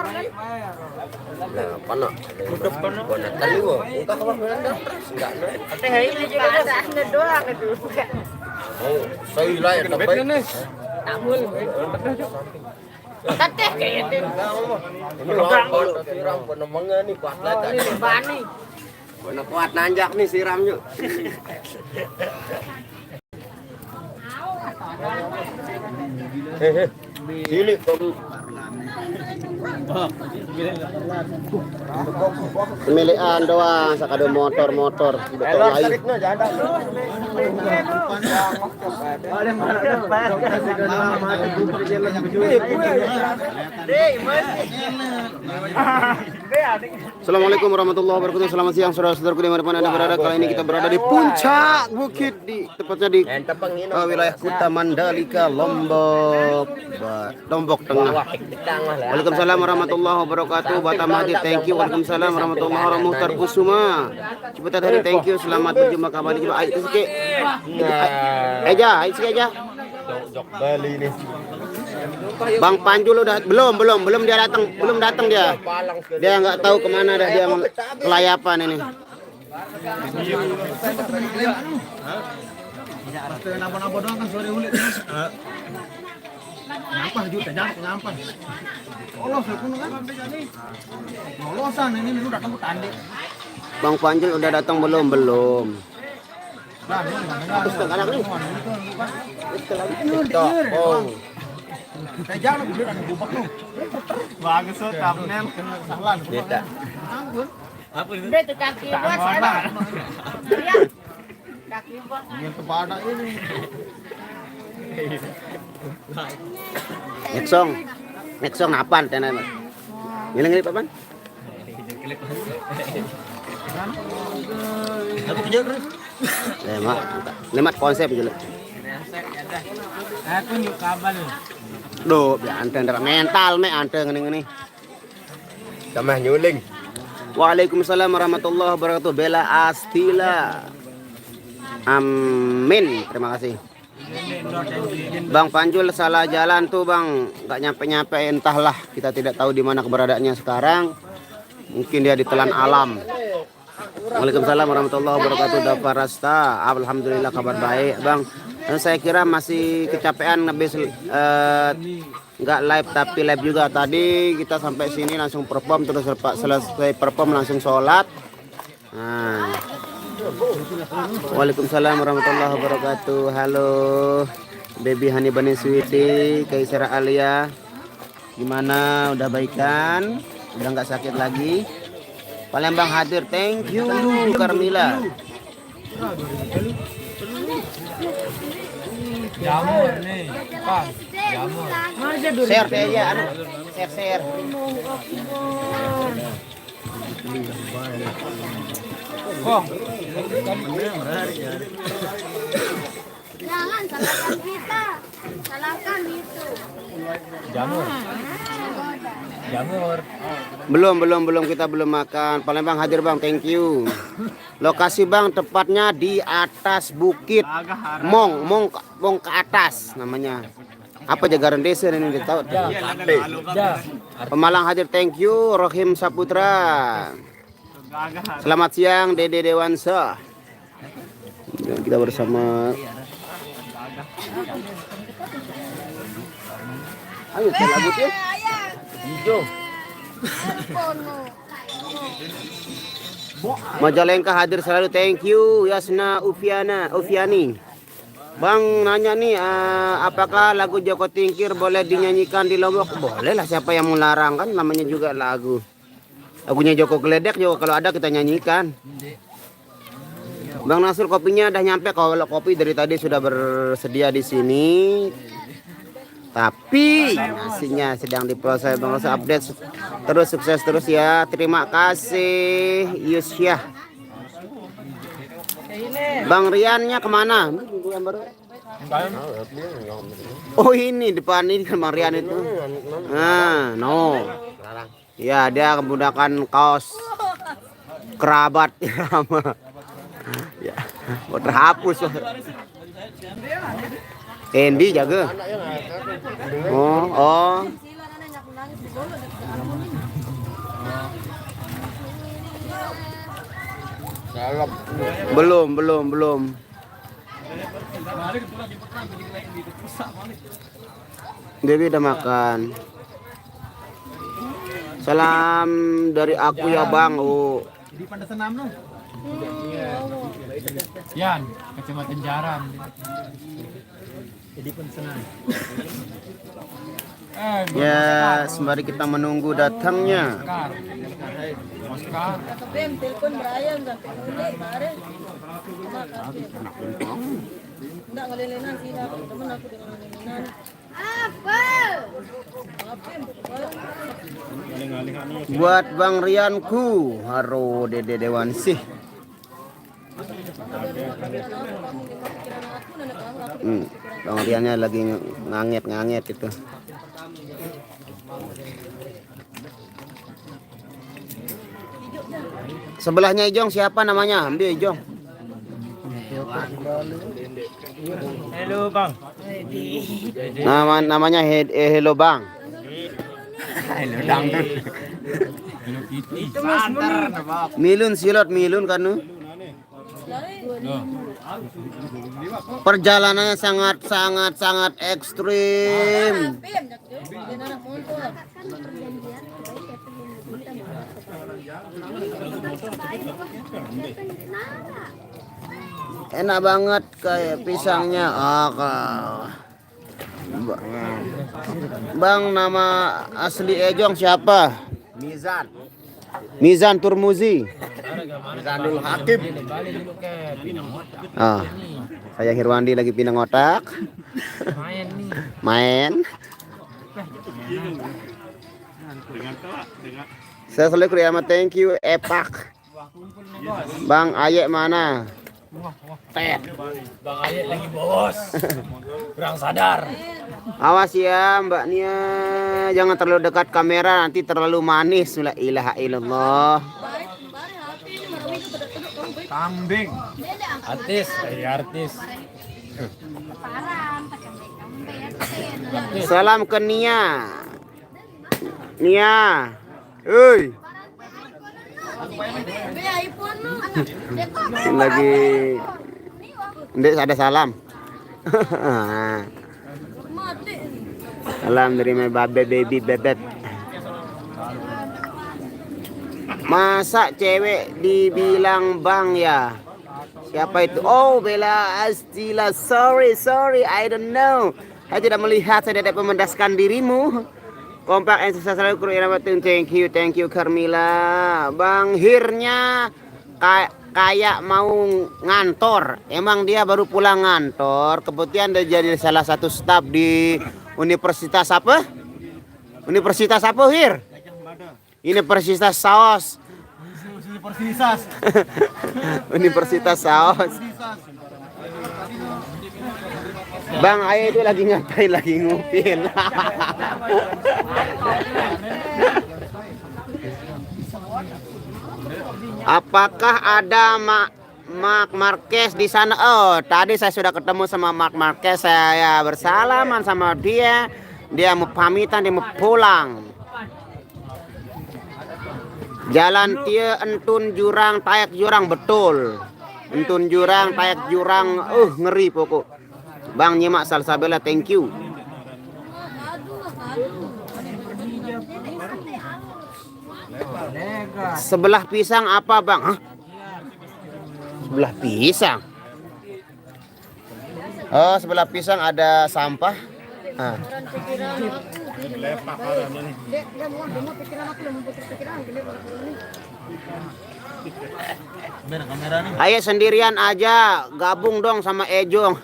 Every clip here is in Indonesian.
Nah, panak. Udah panak. Panak kali wo. Engkau kawan Belanda. Enggak nah. Teh ini juga bahasanya doang itu. Oh, saya lah yang terbaik. Tamul. Teteh kayak itu. Ini lawan siram penemangnya nih kuat lagi. Ini bani. Mana kuat nanjak nih siramnya. Cilik kamu. Pemilihan doang, sakado motor-motor. Betul lain. Assalamualaikum warahmatullahi wabarakatuh. Selamat siang saudara-saudaraku dimanapun Anda berada. Kali ini kita berada di puncak bukit, tepatnya di wilayah Kuta Mandalika, Lombok Tengah. Waalaikumsalam warahmatullahi wabarakatuh. Batam Hadi, thank you. Waalaikumsalam warahmatullahi wabarakatuh. Muhtar Kusuma, Ciputat Hari, thank you. Selamat berjumpa kembali. Coba ayo sikit. Ayo sikit aja. Jok Bali nih. Bang Panjul udah belum dia datang dia. Dia nggak tahu kemana dah dia kelayapan ini. Napa doang kan sore ulit. Nyampah juta nyampah. Allah sepuluh kan. Lolosan ini lu datang ke tanding. Bang Panjul udah datang belum? Terus anak nih. Oh. Saya jangan beli ada bubak lu. Bagus tuh thumbnail salah. Tidak. Apa itu? Udah itu kaki bos. Ya. Kaki bos. Yang kepada ini. Next song apaan tenan? Ngiling-ngiling apaan? Aku kerja terus. Lemat konsep juga. Aku nyuk kabel. Duh, anteng mental anteng ngene. Kamah nyuling. Waalaikumsalam warahmatullahi wabarakatuh. Bella Astila. Amin. Terima kasih. Bang Panjul salah jalan tuh Bang, nggak nyampe entahlah, kita tidak tahu di mana keberadaannya sekarang. Mungkin dia ditelan alam. Waalaikumsalam warahmatullahi wabarakatuh. Daparasta, alhamdulillah kabar baik Bang. Dan saya kira masih kecapean habis nggak live tapi live juga. Tadi kita sampai sini langsung perform, terus selesai perform langsung sholat. Nah. Waalaikumsalam warahmatullahi wabarakatuh. Halo Baby Hani Bani Sweetie, Kaisara Alia. Gimana? Udah baikan? Udah nggak sakit lagi? Palembang hadir, thank you Carmila. Jamur nih. Pak, jamur. Share aja, share. Kok? Jangan salahkan kita. Salahkan itu. Jamur. Belum kita belum makan. Palembang hadir Bang, thank you. Lokasi Bang tepatnya di atas bukit Mong ke atas namanya. Apa Jagaran Desa ini tahu? Pemalang hadir, thank you. Rohim Saputra. Selamat siang Dede Dewansa. Kita bersama. Ayo kita lagu ya. Hijau. Majalengka hadir selalu, thank you. Yasna Ufiani. Bang nanya nih, apakah lagu Joko Tingkir boleh dinyanyikan di Lombok? Boleh lah, siapa yang melarang, kan namanya juga lagunya Joko Geledek juga, kalau ada kita nyanyikan. Bang Nasir kopinya udah nyampe. Kalau kopi dari tadi sudah bersedia di sini, tapi nasinya sedang diproses. Bang Nasir update terus, sukses terus ya. Terima kasih Yusyah. Bang Riannya kemana? Oh ini depan ini kan Bang Rian itu. Nah, no. Ya dia menggunakan kaos kerabat irama. Ya, mau terhapus. Andy jaga. Oh. Salam. Belum. Dewi udah makan. Salam dari aku ya Bang. Oh. Di Pandasenam no. Yan, Kecamatan Jaran. Jadi pensenang. Ya, sembari kita menunggu datangnya. Oscar. Bem, telepon Brian sampai mulai kemarin. Enggak ngelelenan sih, temen aku dengan ngelelenan. Apa? Buat Bang Rianku, haro Dede Dewansih. Bang Riannya lagi nganget gitu. Sebelahnya Ijong siapa namanya? Ambil Ijong. Halo Bang. Namanya Hello Bang. Halo dangdut. Halo Kitty. Milun silot milun kan nu. Perjalanannya sangat ekstrim. Bem, dia anak motor. Enak banget kayak pisangnya. Bang, nama asli Ejong siapa? Mizan Turmuzi. Mizanul Hakim. Saya Hirwandi lagi pinang otak. Main. Saya selalu kriama thank you Epak. Bang Ayek mana? Bang Ayek lagi bos. Kurang sadar. Awas ya Mbak Nia, jangan terlalu dekat kamera nanti terlalu manis. La ilaha illallah. Kambing. Artis. Salam ke Nia. Nia. Hei. Lagi Ndek ada salam. Salam dari my baby bebet. Masa cewek dibilang bang ya? Siapa itu? Oh, Bella Astila. Sorry, I don't know. Saya tidak melihat, saya tidak memendaskan dirimu. Kompak and sukses selalu kru Iramatun. Thank you Carmila. Bang Hirnya kayak mau ngantor. Emang dia baru pulang ngantor. Kemudian dia jadi salah satu staf di Universitas apa? Universitas apa Hir? Universitas Saos. Universitas Saos. Bang Aye itu lagi ngapain? Lagi ngupin. Apakah ada Mark Marquez di sana? Oh, tadi saya sudah ketemu sama Mark Marquez. Saya bersalaman sama dia. Dia mau pamitan, dia mau pulang. Jalan Tia Entun Jurang, Tayak Jurang, betul. Entun Jurang, Tayak Jurang. Ngeri pokok. Bang nyimak Salsabella, thank you. Sebelah pisang apa bang? Hah? Sebelah pisang. Oh, sebelah pisang ada sampah. Ayo sendirian aja, gabung dong sama Ejong.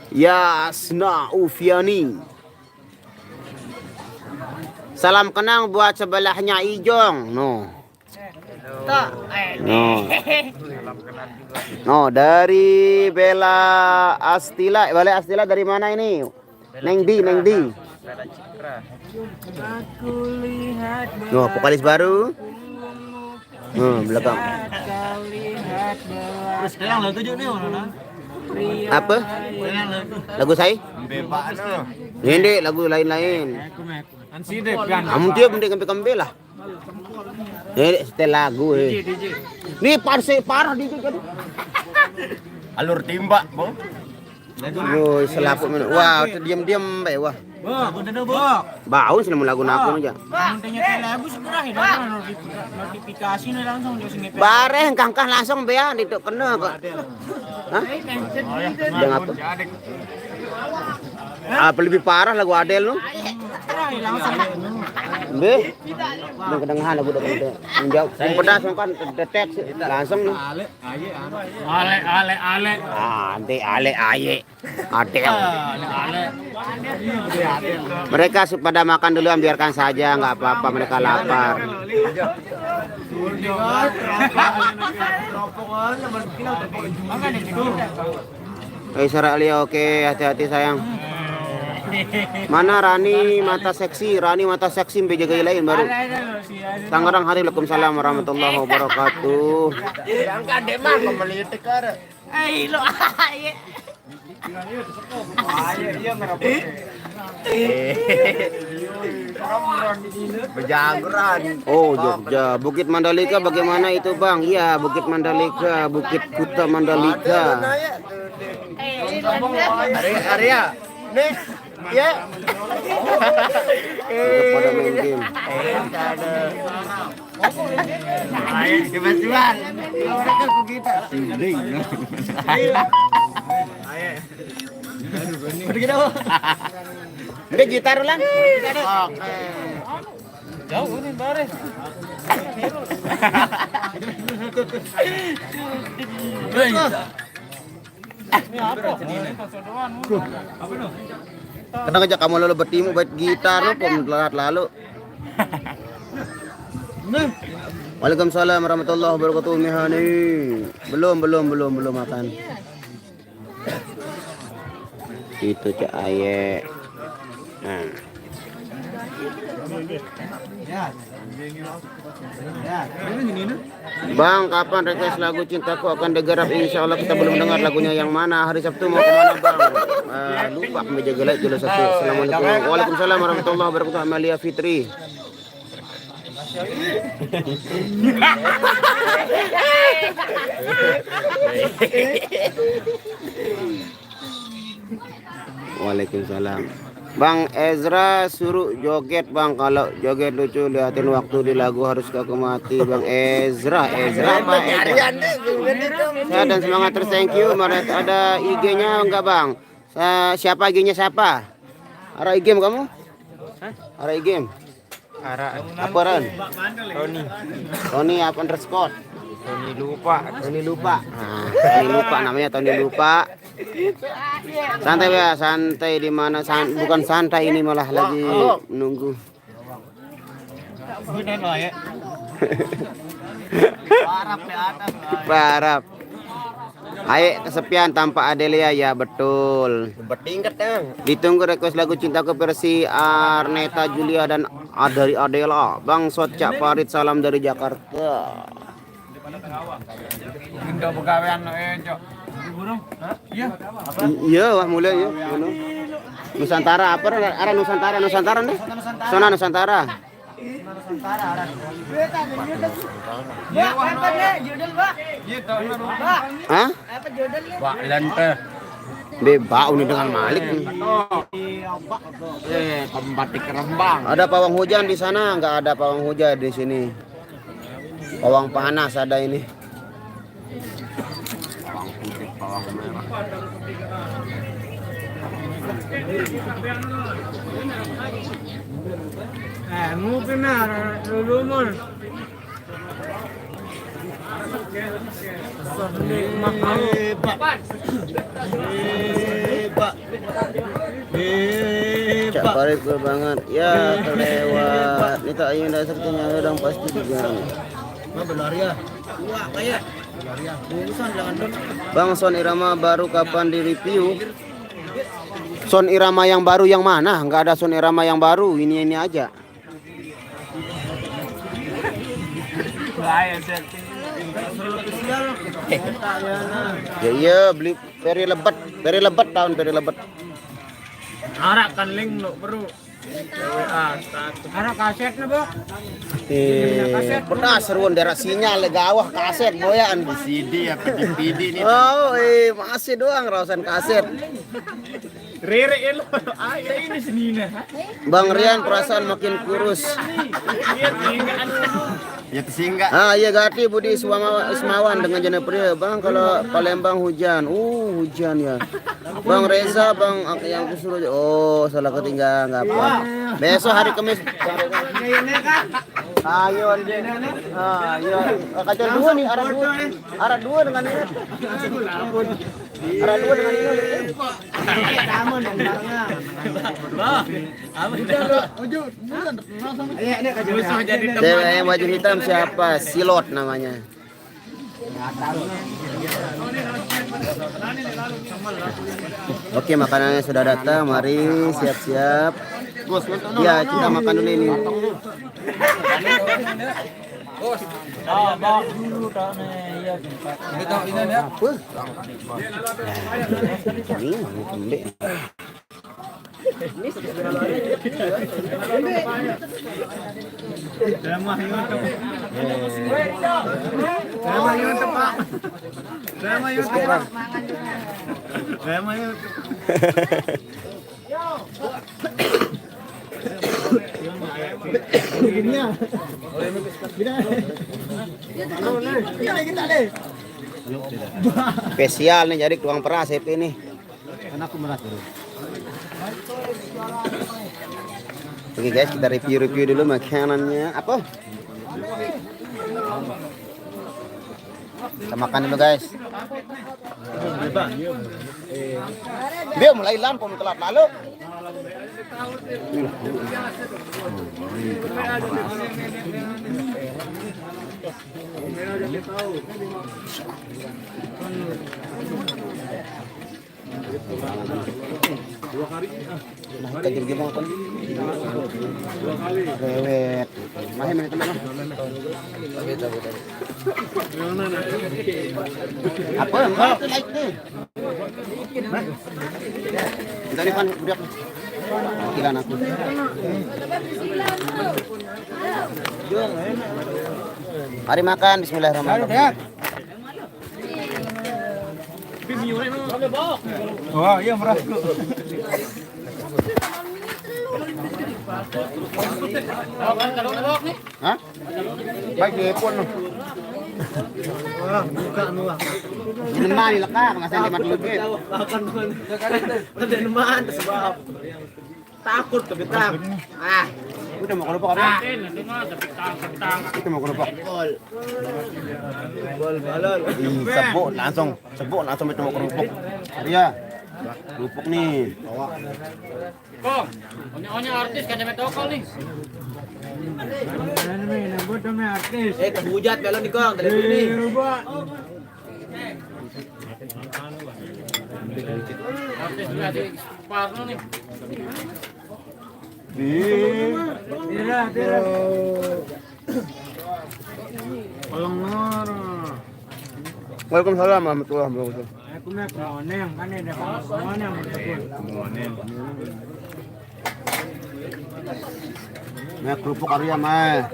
Yasna Ufiani. Salam kenang buat sebelahnya Ijong. No, dari Bella Astila. Bella Astila dari mana ini? Neng Di. Vokalis baru. Belakang. Terus sekarang lagu tujuh nih mana? Apa? Lagu saya? Bebas no. Ini lagu lain-lain. Ansidep kan. Kamu dia mending kambe lah. Setel lagu Nih parah dikit kan. Alur timba, Bang. Woi, selaput mana? Wah, diam-diam bae wah. Bau sih lagu aku aja. Lagu segera notifikasi langsung dia sini. Bareng kangkah langsung be ya dituk kena kok. Hah? Jangan apa? Apa lebih parah lagu Adele lu? Be. Dengan kedengaran lagu udah. Menjauh. Yang pedas kan deteksi langsung nih. Ale. Ade ale aye. Adele. Mereka pada makan dulu, biarkan saja, nggak apa-apa, mereka lapar. Sarah Alia, oke, hati-hati sayang. Mana Rani mata seksi bejaga lain baru. Tangerang hari, Waalaikumsalam warahmatullahi wabarakatuh. Berjagoran. Oh, Jogja, Bukit Mandalika bagaimana itu Bang? Iya, Bukit Mandalika, Bukit Kuta Mandalika. Arya. Nih, ya. Pada main game. Kebetulan. Udah gitar ulang. Jauh nih baris. Kena ngajak kamu lalu bertimu buat gitar lu pun lalu. Waalaikumsalam warahmatullahi wabarakatuh. Mihani. Belum makan. Itu Cak Aye. Nah. Bang, kapan request lagu Cintaku akan digarap? Insya Allah kita belum dengar lagunya yang mana. Hari Sabtu mau kemana Bang? Lupa meja gelap dulu satu. Assalamualaikum. Waalaikumsalam warahmatullahi wabarakatuh. Amalia Fitri. Waalaikumsalam. Bang Ezra suruh joget Bang, kalau joget lucu lihatin waktu di lagu harus aku mati. Bang Ezra apa saya dan semangat terus, thank you. Mereka ada IG-nya enggak Bang? Siapa IG-nya siapa? Ara IG kamu? Ara IG? Apa Ran? Tony apa underscore? Tony lupa. Tony lupa namanya, Tony lupa. Santai ya, santai di mana? Bukan santai ini, malah lagi menunggu. Parap. Ayo kesepian tanpa Adelia, ya betul. Bertingkat kan. Ditunggu request lagu Cintaku versi Arneta Julia dan dari Adela. Bang Socak Farid, salam dari Jakarta. Indo pegawaian Cok. Burung? Iya. Iya, wah mulai ya. Nusantara apa? Arah Nusantara deh. Sona Nusantara. Hah? Wah, lente. Bebau nih dengan Malik nih. Pembatik Rembang. Ada pawang hujan di sana? Nggak ada pawang hujan di sini. Pawang panas ada ini. Pawang putih, pawang merah. Mungkin rumor. Cak Farid banget. Ya kelewat. Nita Ayu dasar kenyang dong pasti digang. Bang, sound irama baru kapan di review? Sound irama yang baru yang mana? Nggak ada sound irama yang baru. Ini aja. Ya beli peri lebat tahun peri lebat. Arak kan link lo bro. Anak kaset na ba? Pernah seruan daerah sinyal gawah kaset boyan. CD apa DVD nih? Oh, masih doang rawasan kaset. Rere elo. Ini senina. Bang Rian perasaan makin kurus. Ya tersingga. Ah iya Gati Budi Ismawan dengan Jana Pria. Bang kalau Palembang hujan. Hujan ya. Bang Reza, Bang yang kusuruh. Oh, salah ketinggalan enggak apa. Besok hari Kamis. Ayo anjing. Ayo. Kacau dua nih, arah dua. Arah dua dengan ini. Arah dua dengan ini. Sama dong barangnya. Cewek yang baju hitam siapa? Silot namanya. Oke, makanannya sudah datang. Mari siap-siap. Ya, kita makan dulu ini. Ini kembali. Drama YouTube. Drama YouTube, Pak. Drama YouTube. Drama YouTube. Spesial nih jadi tuang peras EP nih. Anakku merah. Oke guys, kita review dulu makanannya. Apa? Kita makan dulu guys. Dia mulai lampung telat lalu. Nah, kita jadi mau kan? Rewet. Masih menit teman. Apa? Enggak like nih. Kita nih pan udah. Kilan aku. Mari makan, bismillahirrahmanirrahim. Oh, iya merahku. Hah? Baik di pun. Wah, buka nuah. Ini mah lekak, masa 50 lebih. Ada nemaan sebab takut kebetak. Udah mau kerupuk apa? Kita mau kerupuk. Bol balon. Sebut langsung itu mau kerupuk. Iya. Kerupuk nih. Kong, onya artis kan sampai tokol nih. Kehujat balon nih Kong, dari sini. Artis juga di Parno nih. Waalaikumsalam warahmatullahi wabarakatuh. Nah, kerupuk Arya mah.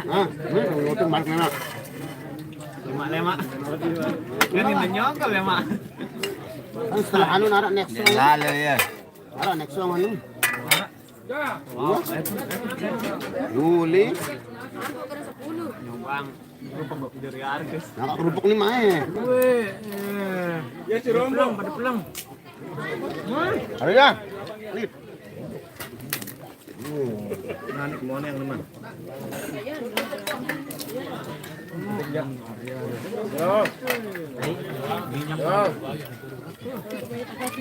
Ah, ini itu balik mana? Lemak. Ini menyongkol ya, Mak. Setelah anu narak next song. Lalu ya. Narak next song anu. Juli. Nyumbang. Kerupuk dari artis. Narak kerupuk nih mah. Ya si Rombong pada pulang. Arya. Lip. Nanik mau yang teman.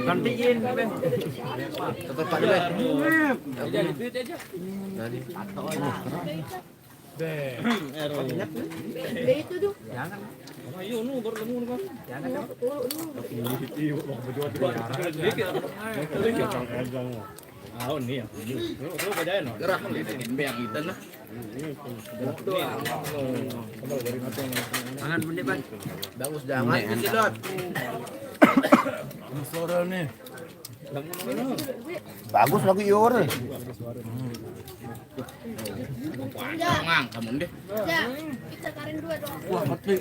Gantiin, Ben. Tetap Pak dulu. Jadi duit aja. Itu tuh. Ayo nu baru nemu nih, Bang. Gerah ini yang itu nah. Angan benda Ban. Bagus jangan sedot. Suara nih. Bagus lagu Ior. Jangan kamu deh. Ya, kita karen dua dong. Wah, mati.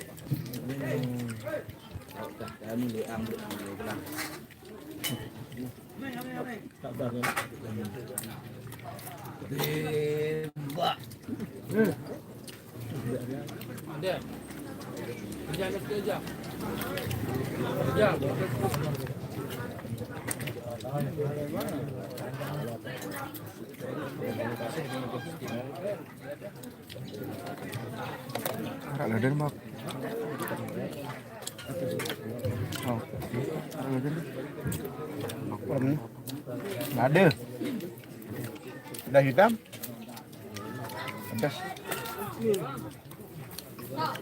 Ada dan mak. Oh, ada dan. Apa ni? Ada. Sudah hitam? Pedas. Nah.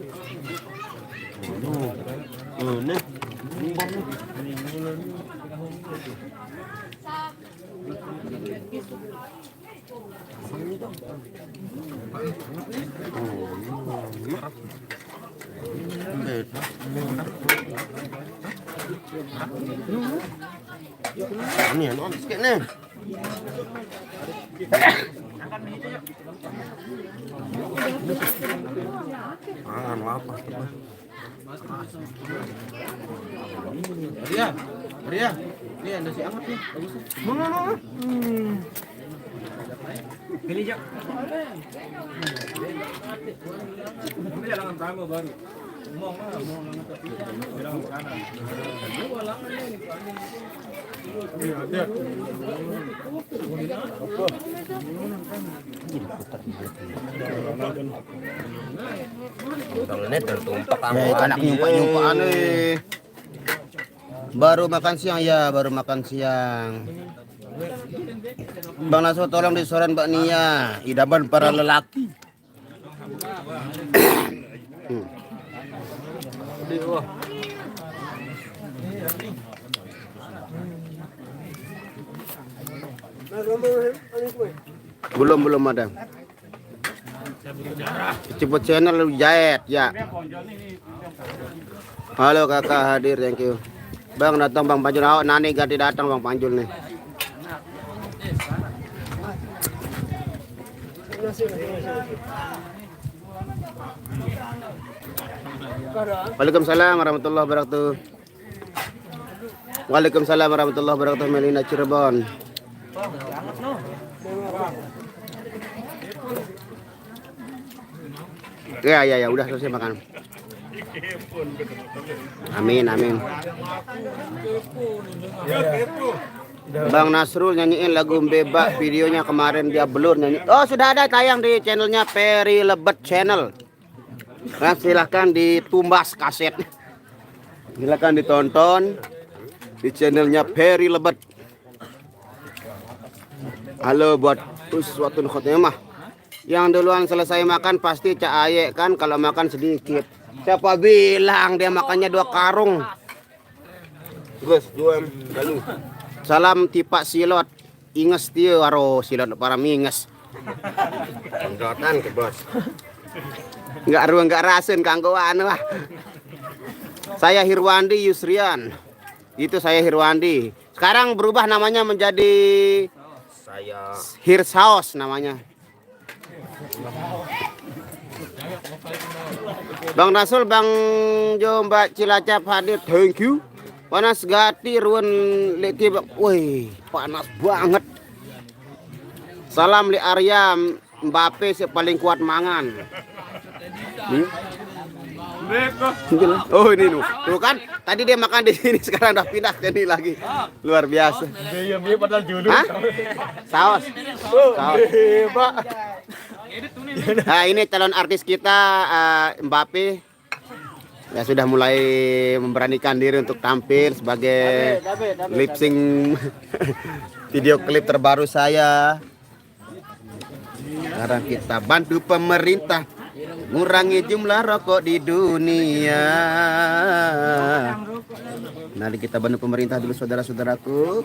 Ini non sikit ni. Apa? Maria, Maria. Ini ada nasi anget nih. Bagus. Mana? Pilih jak. Ini jalan pertama baru. Ngomong lah tapi bilang kanan. Itu anak nyumpak-nyumpakan nih. Baru makan siang ya, baru makan siang. Bang Naso tolong disoran Mbak Nia, idaman para lelaki. Belum ada. Cepet channel jahit ya. Halo kakak hadir, thank you. Bang datang Bang Panjul, awak nani ganti datang Bang Panjul nih. Waalaikumsalam warahmatullahi wabarakatuh. Waalaikumsalam warahmatullahi wabarakatuh. Melina Cirebon. Ya, udah selesai makan. Amin. Bang Nasrul nyanyiin lagu Bebak, videonya kemarin dia belum nyanyi. Oh, sudah ada tayang di channelnya Peri Lebet Channel. Nah, silahkan ditumbas kaset. Silahkan ditonton di channelnya Peri Lebet. Halo buat suatu khotbah mah. Yang duluan selesai makan pasti Cak Aye kan, kalau makan sedikit. Siapa bilang dia makannya 2 karung? Terus 2 lalu. Salam tipak silot. Inges dia waro silot para minges. Endotan ke bos. Enggak rasen kanggo anu ah. Saya Hirwandi Yusrian. Itu saya Hirwandi. Sekarang berubah namanya menjadi saya Hirsaos namanya. Bang Rasul, Bang Jo, Mbak Cilacap hadir, thank you. Panas gati ruan leki, woi panas banget. Salam li Arya, Mbappe paling kuat mangan. Oh ini tuh kan tadi dia makan di sini sekarang udah pindah ke sini lagi. Luar biasa. Dia padahal judul. Saus. Nah, ini calon artis kita Mbappe ya sudah mulai memberanikan diri untuk tampil sebagai lip sync video klip terbaru saya. Sekarang kita bantu pemerintah ngurangi jumlah rokok di dunia. Mari kita bantu pemerintah dulu saudara-saudaraku.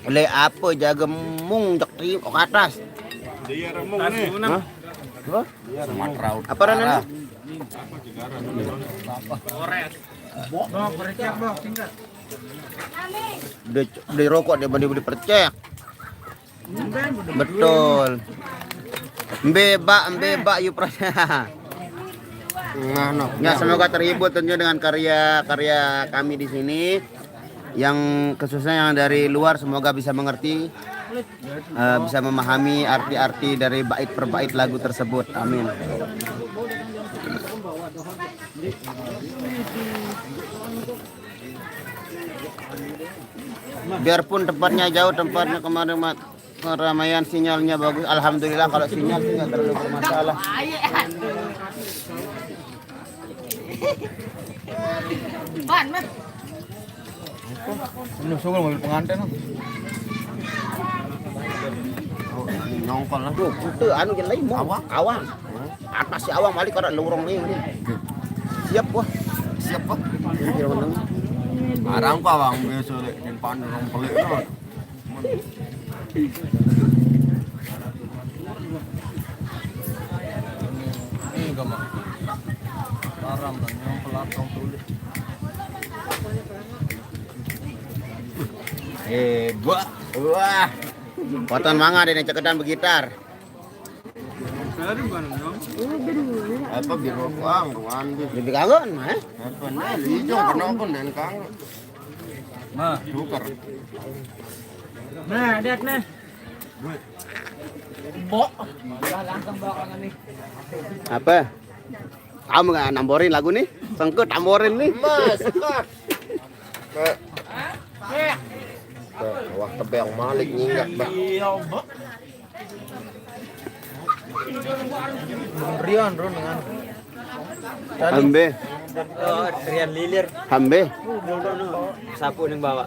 Oleh apa jaga mung jak tri ke atas? Hah? Apa? Apa namanya? Beli rokok dia beli percek. Betul. Mbebak you pranya. Ya, semoga terhibur tentunya dengan karya kami di sini. Yang khususnya yang dari luar semoga bisa mengerti, bisa memahami arti-arti dari bait per bait lagu tersebut. Amin. Biarpun tempatnya jauh, tempatnya kemarin keramaian sinyalnya bagus. Alhamdulillah kalau sinyal tidak terlalu bermasalah. Ban mah. Ini sungguh mobil pengantin. Nongkol lah tuh, itu anu yang lain mau awang. Atas si awang balik orang lorong ni. Siap wah. Siap wah. Arang pa bang biasa lek ning pandu rong pelik no. Ini gama. Aram dan yang pelatong tulis. Wah. Poton mangga dene cekedan begitar. Apa biru kuang ruan di. Lebih kangen mah. Apa nih hijau kena pun dan kang. Nah, tukar. Nah, lihat nah. Apa? Kamu nggak namborin lagu nih? Sengkut namborin nih. Mas, wah tebeng malik nyinggak bah. Rian Ron dengan Hambe. Rian Lilir. Hambe. Sapu ning bawa.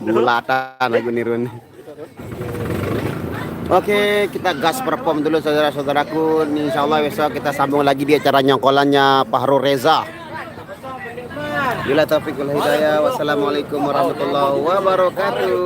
Dulatan lagu nirun. Oke, kita gas perform dulu saudara-saudaraku. Insyaallah besok kita sambung lagi di acara nyongkolannya Fahru Reza. Bila taufiq wal hidayah. Wassalamualaikum warahmatullahi wabarakatuh.